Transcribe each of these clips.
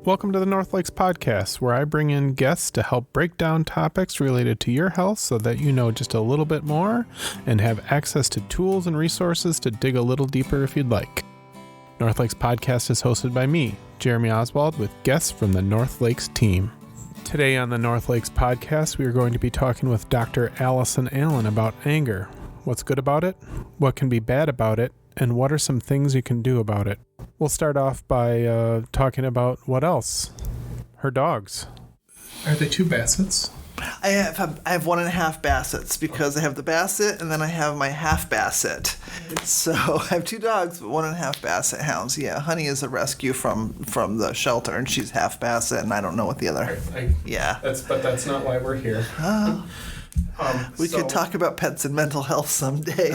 Welcome to the NorthLakes podcast, where I bring in guests to help break down topics related to your health so that you know just a little bit more and have access to tools and resources to dig a little deeper if you'd like. NorthLakes podcast is hosted by me, Jeremy Oswald, with guests from the NorthLakes team. Today on the NorthLakes podcast, we are going to be talking with Dr. Allison Allen about anger. What's good about it? What can be bad about it? And what are some things you can do about it? We'll start off by talking about what else? Her dogs. Are they two Bassets? I have 1.5 Bassets because I have the Basset and then I have my half Basset. So I have 2 dogs, but 1.5 Basset hounds. Yeah, Honey is a rescue from the shelter, and she's half Basset, and I don't know what the other. Yeah. But that's not why we're here. We could talk about pets and mental health someday.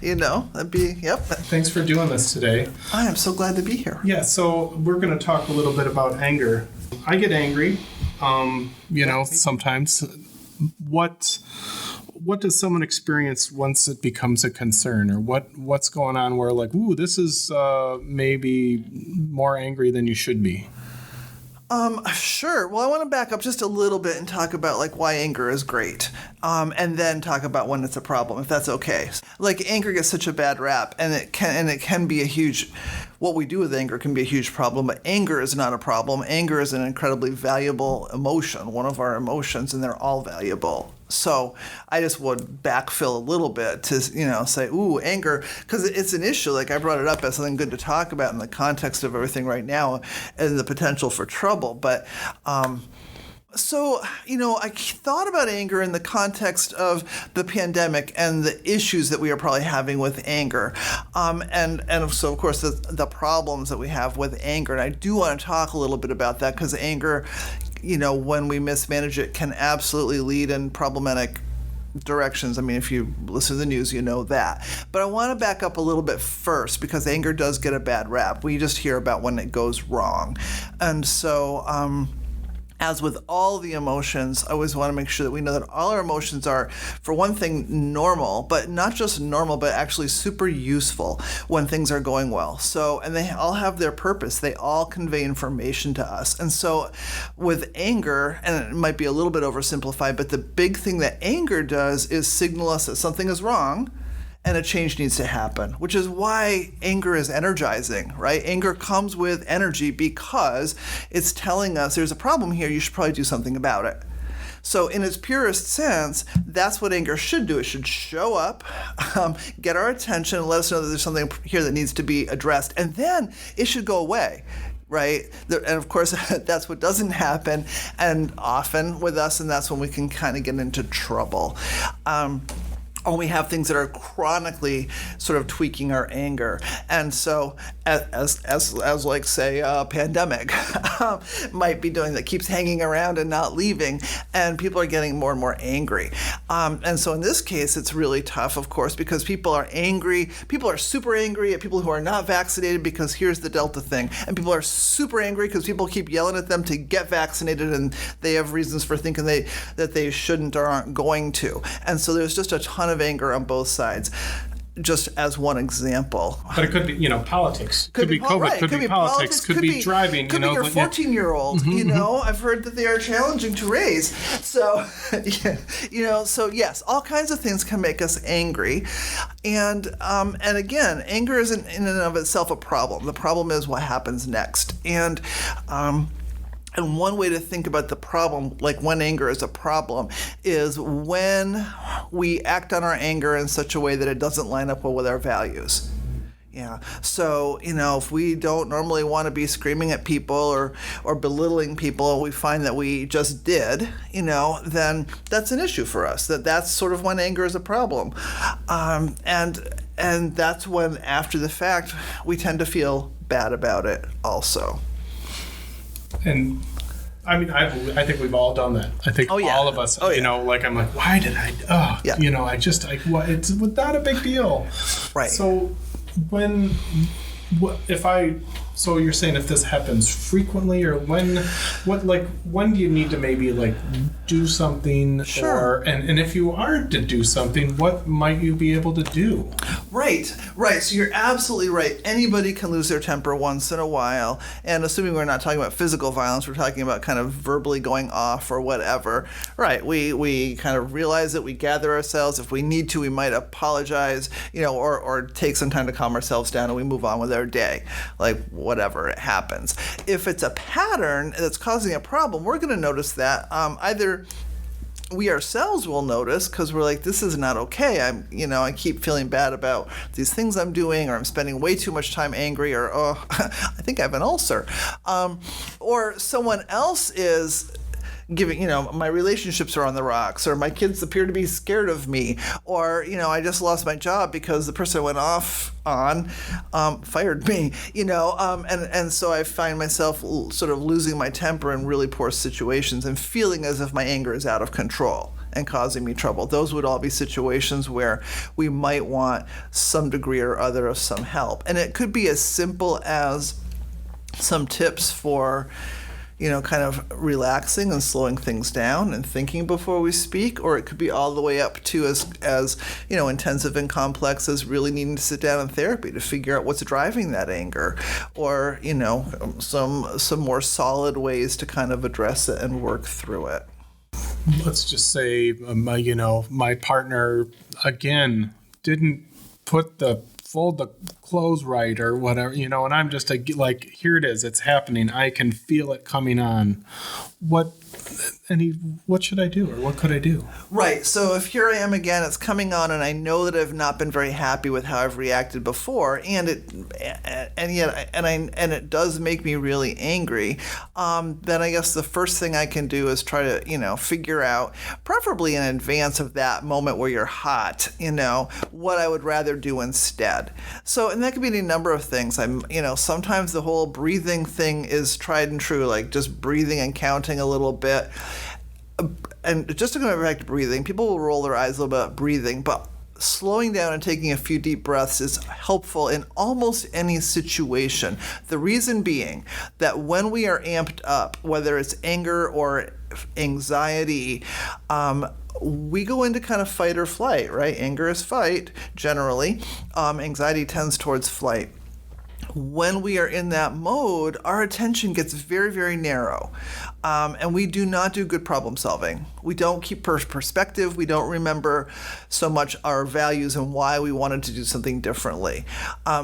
That'd be, yep. Thanks for doing this today. I am so glad to be here. Yeah, so we're going to talk a little bit about anger. I get angry, sometimes. What does someone experience once it becomes a concern, or what's going on where this is maybe more angry than you should be? Sure. Well, I want to back up just a little bit and talk about why anger is great, and then talk about when it's a problem, if that's okay. Anger gets such a bad rap, and it can be a huge. What we do with anger can be a huge problem, but anger is not a problem. Anger is an incredibly valuable emotion, one of our emotions, and they're all valuable. So I just would backfill a little bit to, say, ooh, anger, because it's an issue. I brought it up as something good to talk about in the context of everything right now and the potential for trouble. But So, I thought about anger in the context of the pandemic and the issues that we are probably having with anger. And so, of course, the problems that we have with anger. And I do want to talk a little bit about that because anger, when we mismanage it, can absolutely lead in problematic directions. I mean, if you listen to the news, you know that. But I want to back up a little bit first because anger does get a bad rap. We just hear about when it goes wrong. And so, as with all the emotions, I always want to make sure that we know that all our emotions are, for one thing, normal, but not just normal, but actually super useful when things are going well. So, and they all have their purpose. They all convey information to us. And so with anger, and it might be a little bit oversimplified, but the big thing that anger does is signal us that something is wrong and a change needs to happen, which is why anger is energizing, right? Anger comes with energy because it's telling us there's a problem here, you should probably do something about it. So in its purest sense, that's what anger should do. It should show up, get our attention, and let us know that there's something here that needs to be addressed, and then it should go away. Right? And of course, that's what doesn't happen, and often with us, and that's when we can kind of get into trouble. Or we have things that are chronically sort of tweaking our anger. And so as say, a pandemic might be doing that, keeps hanging around and not leaving, and people are getting more and more angry. And so in this case, it's really tough, of course, because people are angry. People are super angry at people who are not vaccinated because here's the Delta thing. And people are super angry because people keep yelling at them to get vaccinated, and they have reasons for thinking that they shouldn't or aren't going to. And so there's just a ton of anger on both sides, just as one example. But it could be, politics. Could be COVID, right. could be politics, could be driving. Could be your 14-year-old, I've heard that they are challenging to raise. So, so yes, all kinds of things can make us angry. And again, anger isn't in and of itself a problem. The problem is what happens next. And one way to think about the problem, when anger is a problem, is when we act on our anger in such a way that it doesn't line up well with our values. Yeah. So, if we don't normally want to be screaming at people or belittling people, we find that we just did, then that's an issue for us. That's sort of when anger is a problem. And that's when, after the fact, we tend to feel bad about it also. And I mean, I think we've all done that. I think all of us, I'm like, why did I, it's not a big deal. Right. So so you're saying if this happens frequently, or when do you need to maybe do something? Sure. And if you are to do something, what might you be able to do? Right. So you're absolutely right. Anybody can lose their temper once in a while. And assuming we're not talking about physical violence, we're talking about kind of verbally going off or whatever. Right. We kind of realize that we gather ourselves. If we need to, we might apologize, or take some time to calm ourselves down, and we move on with our day. Like, whatever, it happens. If it's a pattern that's causing a problem, we're going to notice that either we ourselves will notice because we're like, this is not okay. I keep feeling bad about these things I'm doing, or I'm spending way too much time angry, or, I think I have an ulcer. Or someone else is giving, my relationships are on the rocks, or my kids appear to be scared of me, or, I just lost my job because the person I went off on fired me, and so I find myself sort of losing my temper in really poor situations and feeling as if my anger is out of control and causing me trouble. Those would all be situations where we might want some degree or other of some help. And it could be as simple as some tips for kind of relaxing and slowing things down and thinking before we speak, or it could be all the way up to as intensive and complex as really needing to sit down in therapy to figure out what's driving that anger, or some more solid ways to kind of address it and work through it. Let's just say my partner again didn't fold the clothes right or whatever, and I'm just like, here it is, it's happening. I can feel it coming on. What should I do, or what could I do? Right. So if here I am again, it's coming on, and I know that I've not been very happy with how I've reacted before, and it does make me really angry. Then I guess the first thing I can do is try to figure out, preferably in advance of that moment where you're hot, what I would rather do instead. So, and that could be any number of things. Sometimes the whole breathing thing is tried and true, like just breathing and counting a little bit. And just to go back to breathing, people will roll their eyes a little bit at breathing, but slowing down and taking a few deep breaths is helpful in almost any situation. The reason being that when we are amped up, whether it's anger or anxiety, we go into kind of fight or flight, right? Anger is fight, generally. Anxiety tends towards flight. When we are in that mode, our attention gets very, very narrow, and we do not do good problem solving. We don't keep perspective. We don't remember so much our values and why we wanted to do something differently.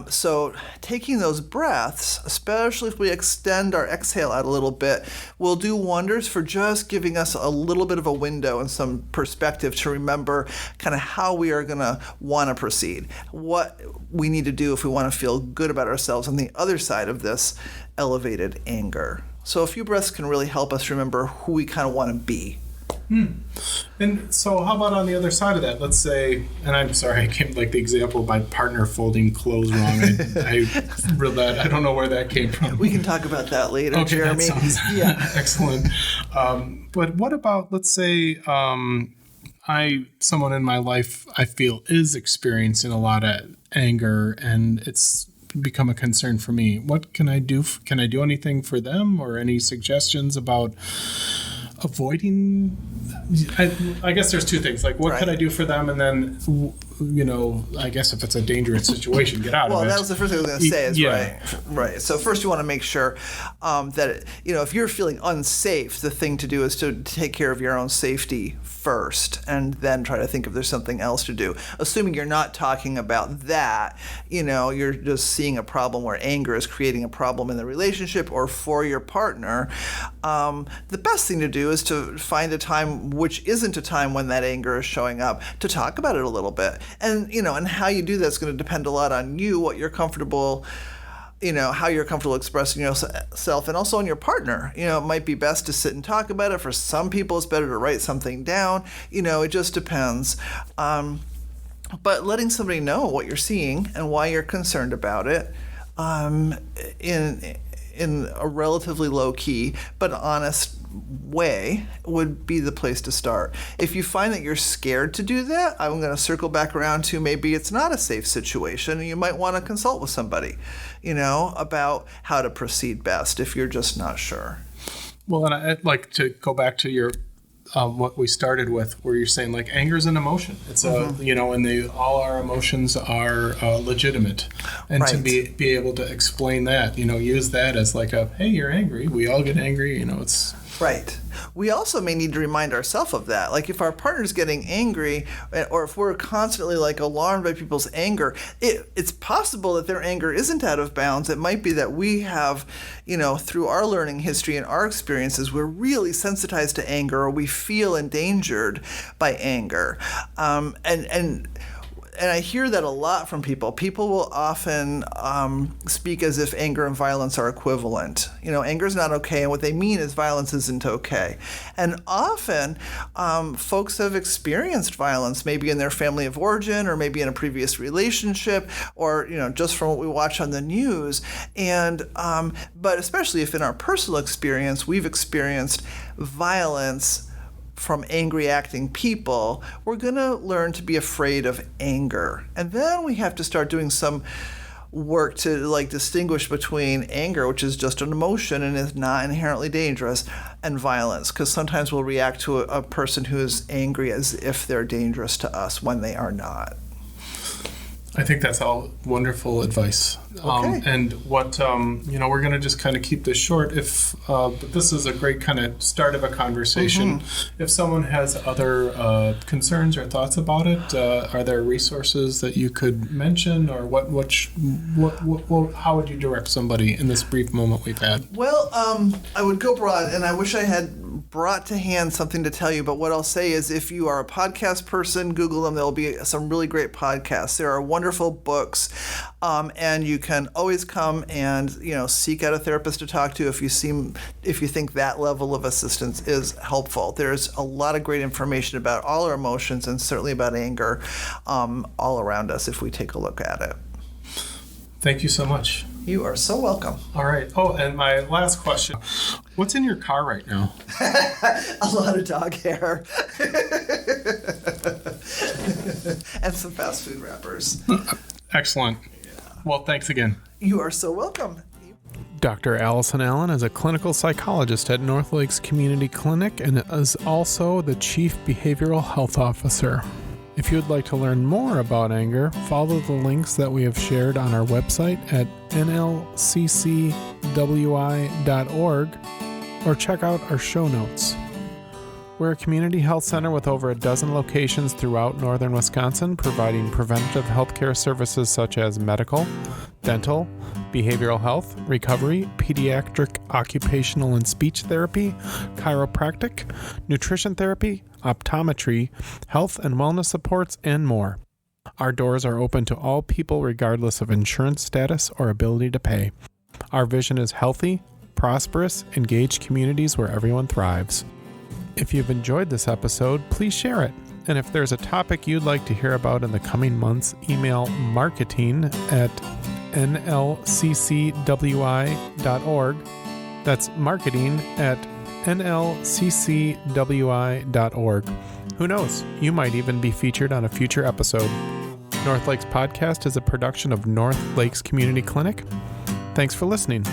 So taking those breaths, especially if we extend our exhale out a little bit, will do wonders for just giving us a little bit of a window and some perspective to remember kind of how we are going to want to proceed, what we need to do if we want to feel good about ourselves on the other side of this elevated anger. So a few breaths can really help us remember who we kind of want to be. And so how about on the other side of that? Let's say, and I'm sorry, I came like the example of my partner folding clothes wrong. I don't know where that came from. We can talk about that later, okay, Jeremy. That sounds excellent. But what about, let's say, someone in my life I feel is experiencing a lot of anger, and it's become a concern for me. What can I do? Can I do anything for them, or any suggestions about avoiding? I guess there's two things. Like, what could I do for them? And then, I guess if it's a dangerous situation, get out of it. Well, that was the first thing I was going to say. Is right. So first, you want to make sure that if you're feeling unsafe, the thing to do is to take care of your own safety first, and then try to think if there's something else to do. Assuming you're not talking about that, you're just seeing a problem where anger is creating a problem in the relationship or for your partner. The best thing to do is to find a time which isn't a time when that anger is showing up, to talk about it a little bit. And and how you do that's going to depend a lot on you, what you're comfortable, how you're comfortable expressing yourself, and also on your partner. It might be best to sit and talk about it. For some people, it's better to write something down. It just depends. But letting somebody know what you're seeing and why you're concerned about it, in a relatively low key but honest way, would be the place to start. If you find that you're scared to do that, I'm going to circle back around to maybe it's not a safe situation, and you might want to consult with somebody, about how to proceed best if you're just not sure. Well, and I'd like to go back to your what we started with, where you're saying like anger is an emotion. It's and all our emotions are legitimate, and to be able to explain that, use that as like hey, you're angry. We all get angry. It's right. We also may need to remind ourselves of that. Like if our partner's getting angry, or if we're constantly like alarmed by people's anger, it's possible that their anger isn't out of bounds. It might be that we have, through our learning history and our experiences, we're really sensitized to anger, or we feel endangered by anger. And I hear that a lot from people. People will often speak as if anger and violence are equivalent. Anger is not okay, and what they mean is violence isn't okay. And often, folks have experienced violence, maybe in their family of origin, or maybe in a previous relationship, or just from what we watch on the news. And but especially if in our personal experience we've experienced violence from angry acting people, we're going to learn to be afraid of anger. And then we have to start doing some work to distinguish between anger, which is just an emotion and is not inherently dangerous, and violence, because sometimes we'll react to a person who is angry as if they're dangerous to us when they are not. I think that's all wonderful advice. Okay. And what, we're going to just kind of keep this short. But this is a great kind of start of a conversation. Mm-hmm. If someone has other concerns or thoughts about it, are there resources that you could mention, or how would you direct somebody in this brief moment we've had? Well, I would go broad, and I wish I had brought to hand something to tell you, but what I'll say is if you are a podcast person, Google them. There'll be some really great podcasts. There are wonderful books, and you can always come and seek out a therapist to talk to if you think that level of assistance is helpful. There's a lot of great information about all our emotions, and certainly about anger, all around us if we take a look at it. Thank you so much. You are so welcome. All right. Oh, and my last question. What's in your car right now? A lot of dog hair. And some fast food wrappers. Excellent. Well, thanks again. You are so welcome. Dr. Allison Allen is a clinical psychologist at NorthLakes Community Clinic and is also the Chief Behavioral Health Officer. If you would like to learn more about anger, follow the links that we have shared on our website at nlccwi.org or check out our show notes. We're a community health center with over a dozen locations throughout northern Wisconsin, providing preventative healthcare services such as medical, dental, behavioral health, recovery, pediatric occupational and speech therapy, chiropractic, nutrition therapy, optometry, health and wellness supports, and more. Our doors are open to all people regardless of insurance status or ability to pay. Our vision is healthy, prosperous, engaged communities where everyone thrives. If you've enjoyed this episode, please share it. And if there's a topic you'd like to hear about in the coming months, email marketing@nlccwi.org. That's marketing@nlccwi.org. Who knows? You might even be featured on a future episode. NorthLakes Podcast is a production of NorthLakes Community Clinic. Thanks for listening.